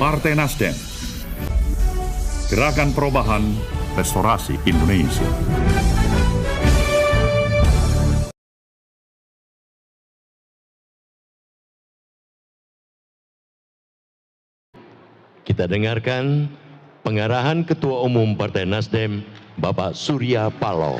Partai Nasdem, Gerakan Perubahan Restorasi Indonesia. Kita dengarkan pengarahan Ketua Umum Partai Nasdem, Bapak Surya Paloh.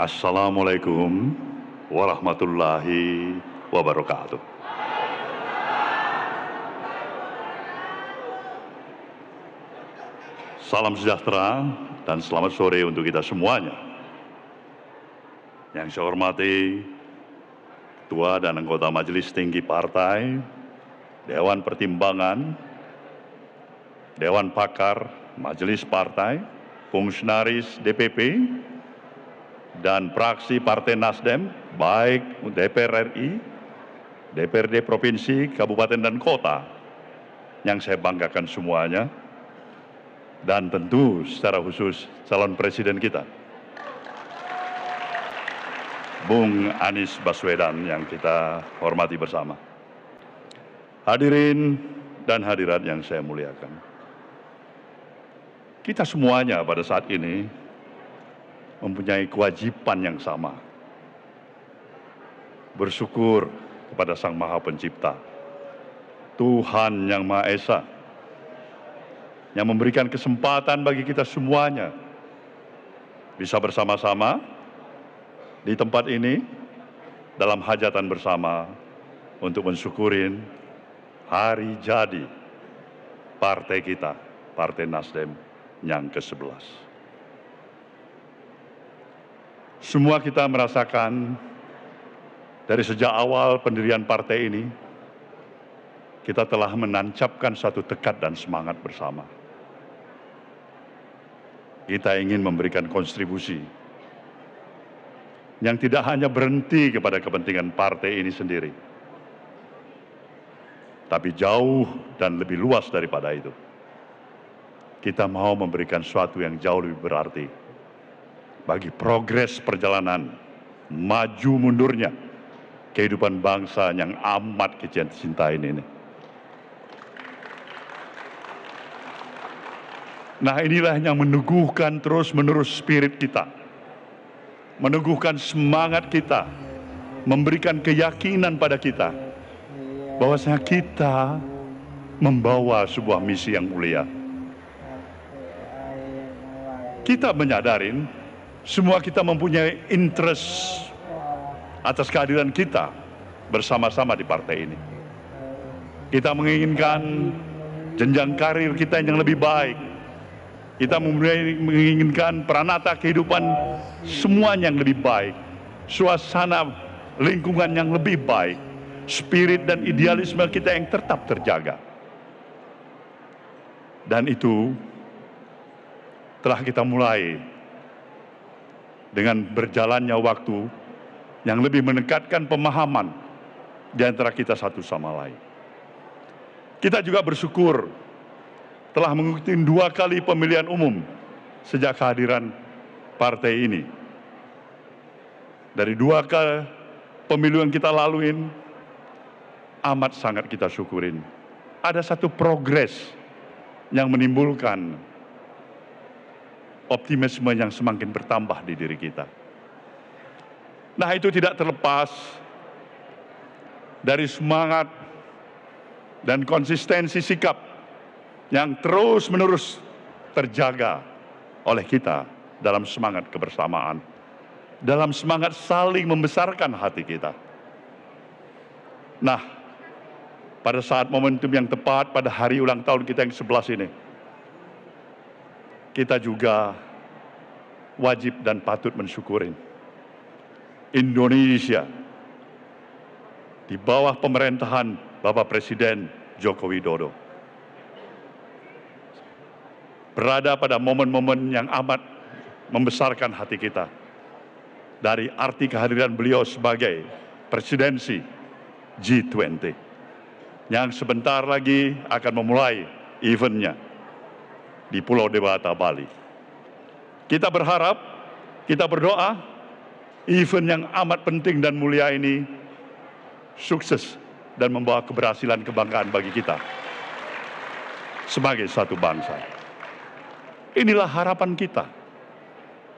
Assalamualaikum warahmatullahi wabarakatuh. Salam sejahtera dan selamat sore untuk kita semuanya. Yang saya hormati Ketua dan anggota Majelis Tinggi Partai, Dewan Pertimbangan, Dewan Pakar, Majelis Partai, Fungsionaris DPP, dan fraksi Partai Nasdem, baik DPR RI, DPRD Provinsi, Kabupaten, dan Kota, yang saya banggakan semuanya, dan tentu secara khusus calon presiden kita, Bung Anies Baswedan, yang kita hormati bersama. Hadirin dan hadirat yang saya muliakan, kita semuanya pada saat ini mempunyai kewajiban yang sama. Bersyukur kepada Sang Maha Pencipta, Tuhan Yang Maha Esa, yang memberikan kesempatan bagi kita semuanya bisa bersama-sama di tempat ini dalam hajatan bersama untuk mensyukurin hari jadi partai kita, Partai Nasdem yang ke-11. Semua kita merasakan dari sejak awal pendirian partai ini, kita telah menancapkan satu tekad dan semangat bersama. Kita ingin memberikan kontribusi yang tidak hanya berhenti kepada kepentingan partai ini sendiri, tapi jauh dan lebih luas daripada itu. Kita mau memberikan sesuatu yang jauh lebih berarti bagi progres perjalanan maju mundurnya kehidupan bangsa yang amat kita cintai ini. Nah, inilah yang meneguhkan terus-menerus spirit kita, meneguhkan semangat kita, memberikan keyakinan pada kita bahwasanya kita membawa sebuah misi yang mulia. Kita menyadarin semua kita mempunyai interest atas kehadiran kita bersama-sama di partai ini. Kita menginginkan jenjang karir kita yang lebih baik. Kita menginginkan peranata kehidupan semuanya yang lebih baik. Suasana lingkungan yang lebih baik. Spirit dan idealisme kita yang tetap terjaga. Dan itu telah kita mulai dengan berjalannya waktu yang lebih mendekatkan pemahaman di antara kita satu sama lain. Kita juga bersyukur telah mengikuti 2 kali pemilihan umum sejak kehadiran partai ini. Dari 2 kali pemilu yang kita laluin, amat sangat kita syukurin. Ada satu progres yang menimbulkan optimisme yang semakin bertambah di diri kita. Nah, itu tidak terlepas dari semangat dan konsistensi sikap yang terus-menerus terjaga oleh kita dalam semangat kebersamaan, dalam semangat saling membesarkan hati kita. Nah, pada saat momentum yang tepat pada hari ulang tahun kita yang 11 ini, kita juga wajib dan patut mensyukurin Indonesia di bawah pemerintahan Bapak Presiden Joko Widodo. Berada pada momen-momen yang amat membesarkan hati kita. Dari arti kehadiran beliau sebagai presidensi G20 yang sebentar lagi akan memulai eventnya di Pulau Dewata, Bali. Kita berharap, kita berdoa, event yang amat penting dan mulia ini sukses dan membawa keberhasilan kebanggaan bagi kita sebagai satu bangsa. Inilah harapan kita.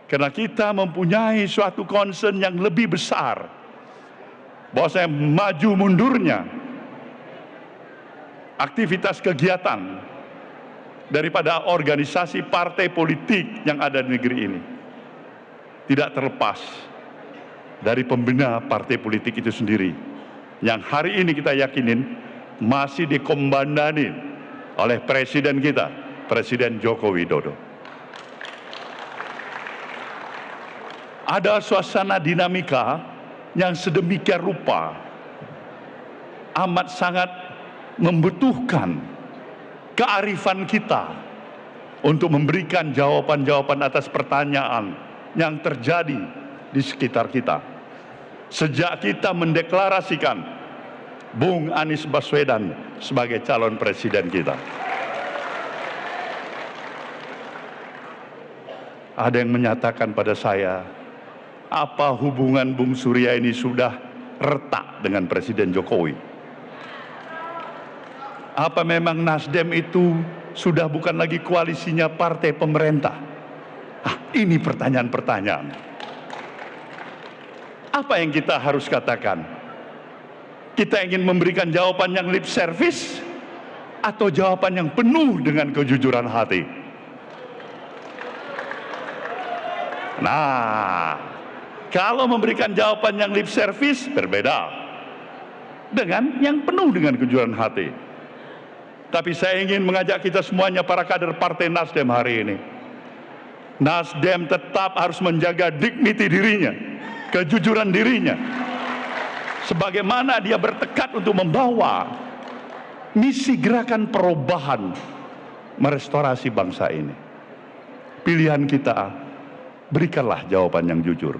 Karena kita mempunyai suatu concern yang lebih besar, bahwa saya maju mundurnya aktivitas kegiatan daripada organisasi partai politik yang ada di negeri ini tidak terlepas dari pembina partai politik itu sendiri, yang hari ini kita yakinin masih dikomandani oleh presiden kita, Presiden Joko Widodo. Ada suasana dinamika yang sedemikian rupa amat sangat membutuhkan kearifan kita untuk memberikan jawaban-jawaban atas pertanyaan yang terjadi di sekitar kita. Sejak kita mendeklarasikan Bung Anies Baswedan sebagai calon presiden kita. Ada yang menyatakan pada saya, apa hubungan Bung Surya ini sudah retak dengan Presiden Jokowi? Apa memang Nasdem itu sudah bukan lagi koalisinya partai pemerintah? Ini pertanyaan-pertanyaan. Apa yang kita harus katakan? Kita ingin memberikan jawaban yang lip service atau jawaban yang penuh dengan kejujuran hati? Nah, kalau memberikan jawaban yang lip service berbeda dengan yang penuh dengan kejujuran hati. Tapi saya ingin mengajak kita semuanya, para kader Partai Nasdem hari ini. Nasdem tetap harus menjaga dignity dirinya, kejujuran dirinya. Sebagaimana dia bertekad untuk membawa misi gerakan perubahan, merestorasi bangsa ini. Pilihan kita, berikanlah jawaban yang jujur.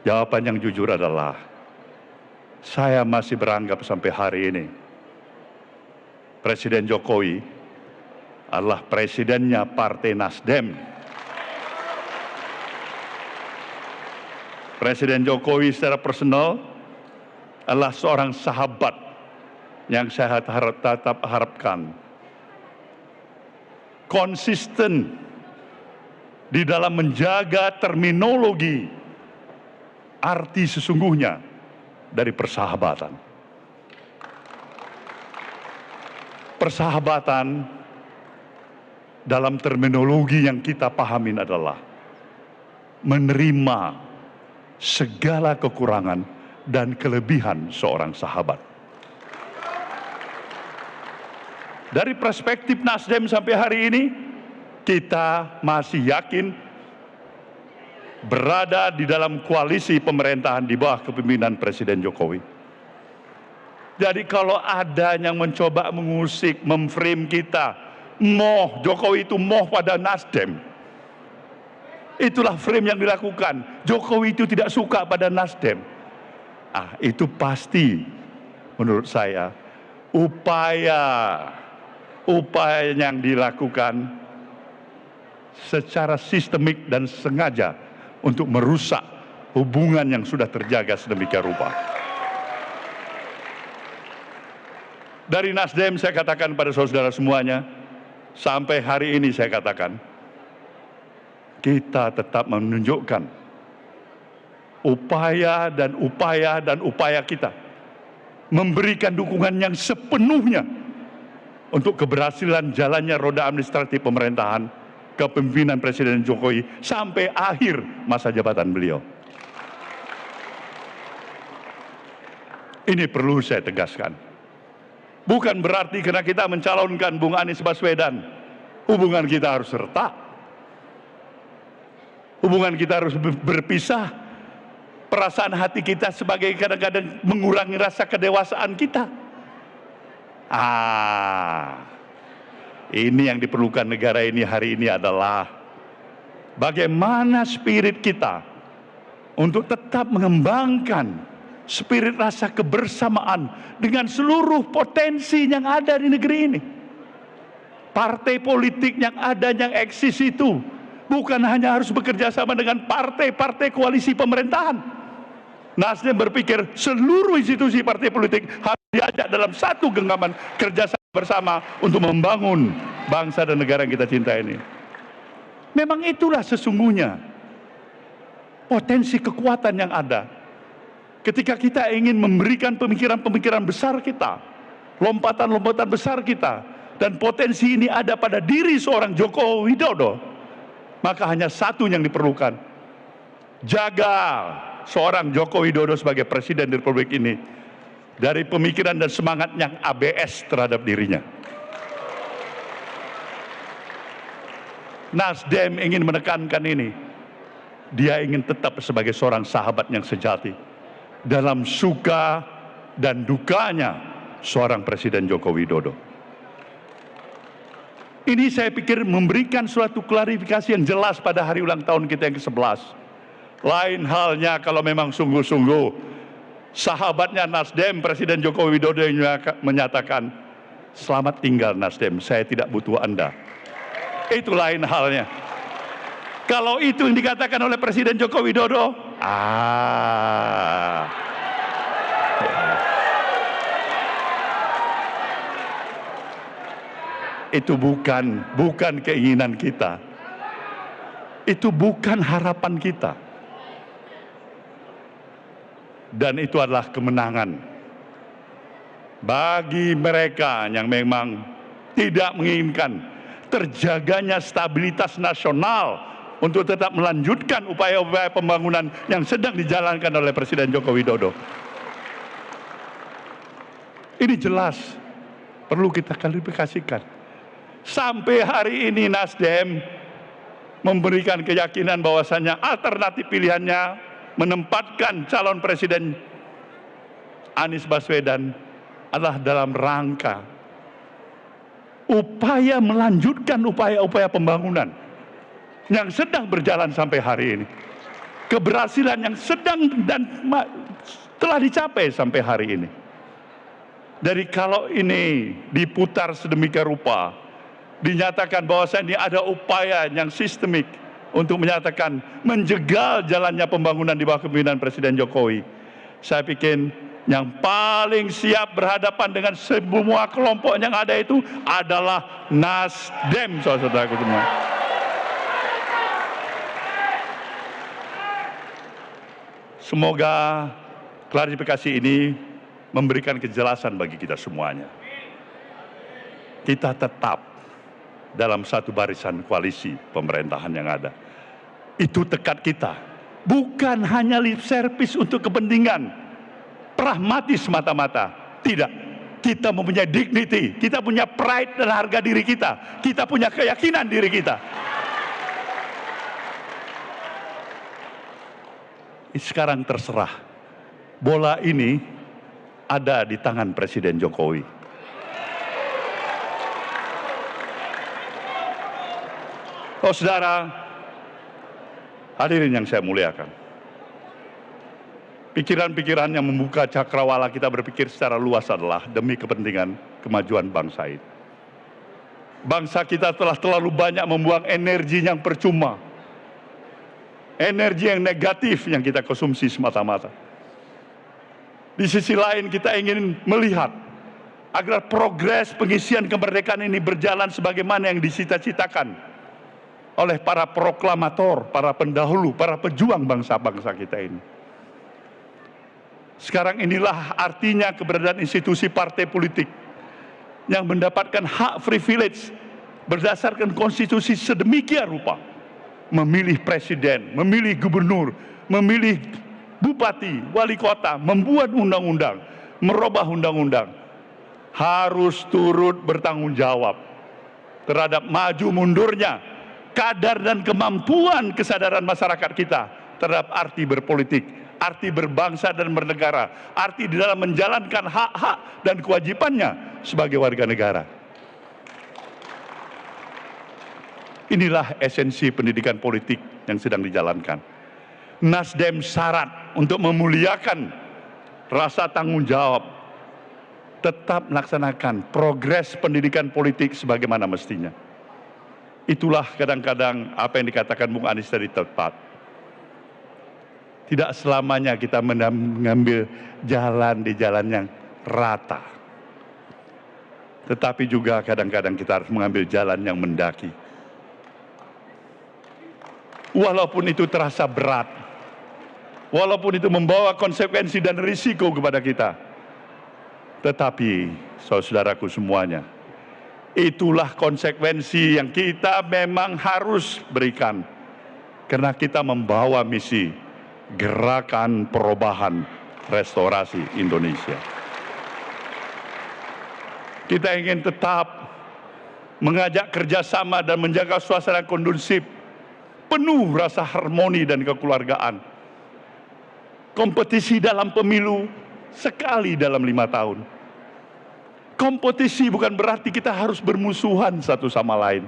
Jawaban yang jujur adalah, saya masih beranggap sampai hari ini Presiden Jokowi adalah presidennya Partai Nasdem. Presiden Jokowi secara personal adalah seorang sahabat yang saya tetap harapkan konsisten di dalam menjaga terminologi arti sesungguhnya dari persahabatan. Persahabatan dalam terminologi yang kita pahamin adalah menerima segala kekurangan dan kelebihan seorang sahabat. Dari perspektif Nasdem sampai hari ini, kita masih yakin berada di dalam koalisi pemerintahan di bawah kepemimpinan Presiden Jokowi. Jadi kalau ada yang mencoba mengusik, memframe kita, Jokowi itu pada Nasdem. Itulah frame yang dilakukan. Jokowi itu tidak suka pada Nasdem. Itu pasti menurut saya upaya yang dilakukan secara sistemik dan sengaja untuk merusak hubungan yang sudah terjaga sedemikian rupa. Dari Nasdem saya katakan pada saudara semuanya, sampai hari ini saya katakan, kita tetap menunjukkan upaya kita memberikan dukungan yang sepenuhnya untuk keberhasilan jalannya roda administratif pemerintahan kepemimpinan Presiden Jokowi sampai akhir masa jabatan beliau. Ini perlu saya tegaskan. Bukan berarti karena kita mencalonkan Bung Anies Baswedan, hubungan kita harus retak. Hubungan kita harus berpisah. perasaan hati kita sebagai kadang-kadang mengurangi rasa kedewasaan kita. Ini yang diperlukan negara ini hari ini adalah bagaimana spirit kita untuk tetap mengembangkan spirit rasa kebersamaan dengan seluruh potensi yang ada di negeri ini. Partai politik yang ada, yang eksis itu bukan hanya harus bekerja sama dengan partai-partai koalisi pemerintahan. Nasdem berpikir seluruh institusi partai politik harus diajak dalam satu genggaman kerjasama bersama untuk membangun bangsa dan negara yang kita cinta ini. Memang itulah sesungguhnya potensi kekuatan yang ada. Ketika kita ingin memberikan pemikiran-pemikiran besar kita, lompatan-lompatan besar kita, dan potensi ini ada pada diri seorang Joko Widodo, maka hanya satu yang diperlukan. Jaga seorang Joko Widodo sebagai presiden di Republik ini dari pemikiran dan semangat yang ABS terhadap dirinya. Nasdem ingin menekankan ini. Dia ingin tetap sebagai seorang sahabat yang sejati dalam suka dan dukanya seorang Presiden Joko Widodo. Ini saya pikir memberikan suatu klarifikasi yang jelas pada hari ulang tahun kita yang ke-11. Lain halnya kalau memang sungguh-sungguh sahabatnya Nasdem, Presiden Joko Widodo yang menyatakan, "Selamat tinggal Nasdem, saya tidak butuh Anda." Itu lain halnya. Kalau itu yang dikatakan oleh Presiden Joko Widodo, itu bukan keinginan kita. Itu bukan harapan kita. Dan itu adalah kemenangan bagi mereka yang memang tidak menginginkan terjaganya stabilitas nasional untuk tetap melanjutkan upaya-upaya pembangunan yang sedang dijalankan oleh Presiden Joko Widodo. Ini jelas perlu kita klarifikasikan. Sampai hari ini Nasdem memberikan keyakinan bahwasannya alternatif pilihannya menempatkan calon presiden Anies Baswedan adalah dalam rangka upaya melanjutkan upaya-upaya pembangunan yang sedang berjalan sampai hari ini. Keberhasilan yang sedang dan telah dicapai sampai hari ini. Dari kalau ini diputar sedemikian rupa, dinyatakan bahwasanya ada upaya yang sistemik untuk menyatakan menjegal jalannya pembangunan di bawah kepemimpinan Presiden Jokowi. Saya pikir yang paling siap berhadapan dengan semua kelompok yang ada itu adalah Nasdem, saudara-saudaraku semua. Semoga klarifikasi ini memberikan kejelasan bagi kita semuanya. Kita tetap dalam satu barisan koalisi pemerintahan yang ada. Itu tekad kita. Bukan hanya lip service untuk kepentingan pragmatis semata-mata. Tidak. Kita mempunyai dignity, kita punya pride dan harga diri kita. Kita punya keyakinan diri kita. Sekarang terserah. Bola ini ada di tangan Presiden Jokowi. Oh saudara, hadirin yang saya muliakan. Pikiran-pikiran yang membuka cakrawala kita berpikir secara luas adalah demi kepentingan kemajuan bangsa ini. Bangsa kita telah terlalu banyak membuang energi yang percuma. Energi yang negatif yang kita konsumsi semata-mata. Di sisi lain kita ingin melihat agar progres pengisian kemerdekaan ini berjalan sebagaimana yang dicita-citakan oleh para proklamator, para pendahulu, para pejuang bangsa-bangsa kita ini. Sekarang inilah artinya keberadaan institusi partai politik yang mendapatkan hak privilege berdasarkan konstitusi sedemikian rupa. Memilih presiden, memilih gubernur, memilih bupati, wali kota, membuat undang-undang, merubah undang-undang. Harus turut bertanggung jawab terhadap maju mundurnya kadar dan kemampuan kesadaran masyarakat kita terhadap arti berpolitik, arti berbangsa dan bernegara, arti di dalam menjalankan hak-hak dan kewajibannya sebagai warga negara. Inilah esensi pendidikan politik yang sedang dijalankan. Nasdem syarat untuk memuliakan rasa tanggung jawab, tetap melaksanakan progres pendidikan politik sebagaimana mestinya. Itulah kadang-kadang apa yang dikatakan Bung Anies tadi tepat. Tidak selamanya kita mengambil jalan di jalan yang rata. Tetapi juga kadang-kadang kita harus mengambil jalan yang mendaki. Walaupun itu terasa berat, walaupun itu membawa konsekuensi dan risiko kepada kita, tetapi saudaraku semuanya, itulah konsekuensi yang kita memang harus berikan, karena kita membawa misi Gerakan Perubahan Restorasi Indonesia. Kita ingin tetap mengajak kerjasama dan menjaga suasana kondusif, penuh rasa harmoni dan kekeluargaan. Kompetisi dalam pemilu sekali dalam 5 tahun. Kompetisi bukan berarti kita harus bermusuhan satu sama lain.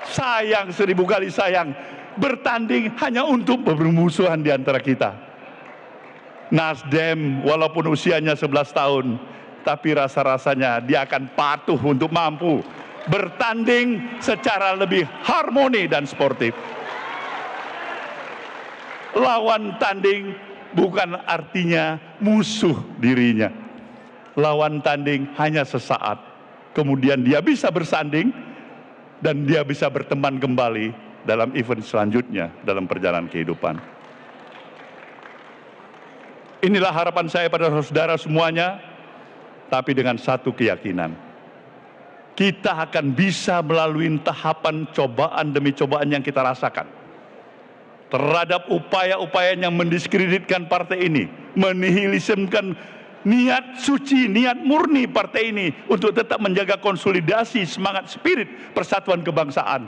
Sayang, 1000 kali sayang, bertanding hanya untuk bermusuhan di antara kita. Nasdem walaupun usianya 11 tahun, tapi rasa-rasanya dia akan patuh untuk mampu bertanding secara lebih harmoni dan sportif. Lawan tanding bukan artinya musuh dirinya. Lawan tanding hanya sesaat. Kemudian dia bisa bersanding dan dia bisa berteman kembali dalam event selanjutnya dalam perjalanan kehidupan. Inilah harapan saya pada saudara semuanya, tapi dengan satu keyakinan. Kita akan bisa melalui tahapan cobaan demi cobaan yang kita rasakan terhadap upaya-upaya yang mendiskreditkan partai ini, menihilismkan niat suci, niat murni partai ini untuk tetap menjaga konsolidasi semangat spirit persatuan kebangsaan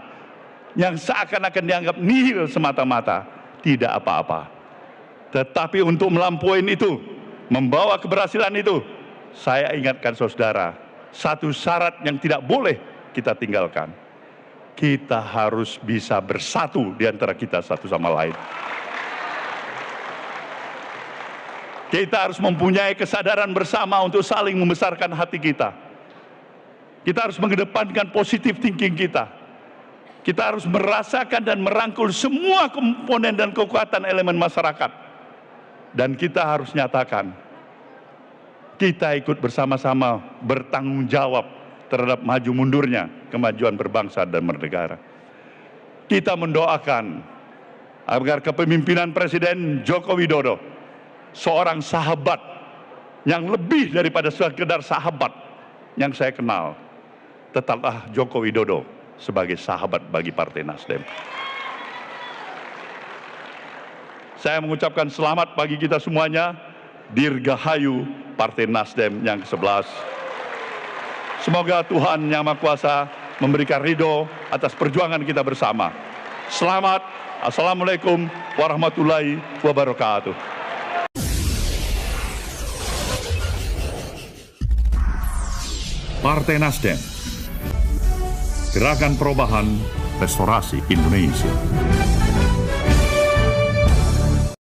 yang seakan-akan dianggap nihil semata-mata, tidak apa-apa. Tetapi untuk melampaui itu, membawa keberhasilan itu, saya ingatkan saudara, satu syarat yang tidak boleh kita tinggalkan. Kita harus bisa bersatu di antara kita satu sama lain. Kita harus mempunyai kesadaran bersama untuk saling membesarkan hati kita. Kita harus mengedepankan positive thinking kita. Kita harus merasakan dan merangkul semua komponen dan kekuatan elemen masyarakat. Dan kita harus nyatakan, kita ikut bersama-sama bertanggung jawab terhadap maju mundurnya kemajuan berbangsa dan bernegara. Kita mendoakan agar kepemimpinan Presiden Joko Widodo, seorang sahabat yang lebih daripada sekedar sahabat yang saya kenal, tetaplah Joko Widodo sebagai sahabat bagi Partai Nasdem. Saya mengucapkan selamat bagi kita semuanya, Dirgahayu Partai Nasdem yang ke-11. Semoga Tuhan Yang Maha Kuasa memberikan ridho atas perjuangan kita bersama. Selamat. Assalamualaikum warahmatullahi wabarakatuh. Partai Nasdem, Gerakan Perubahan Restorasi Indonesia.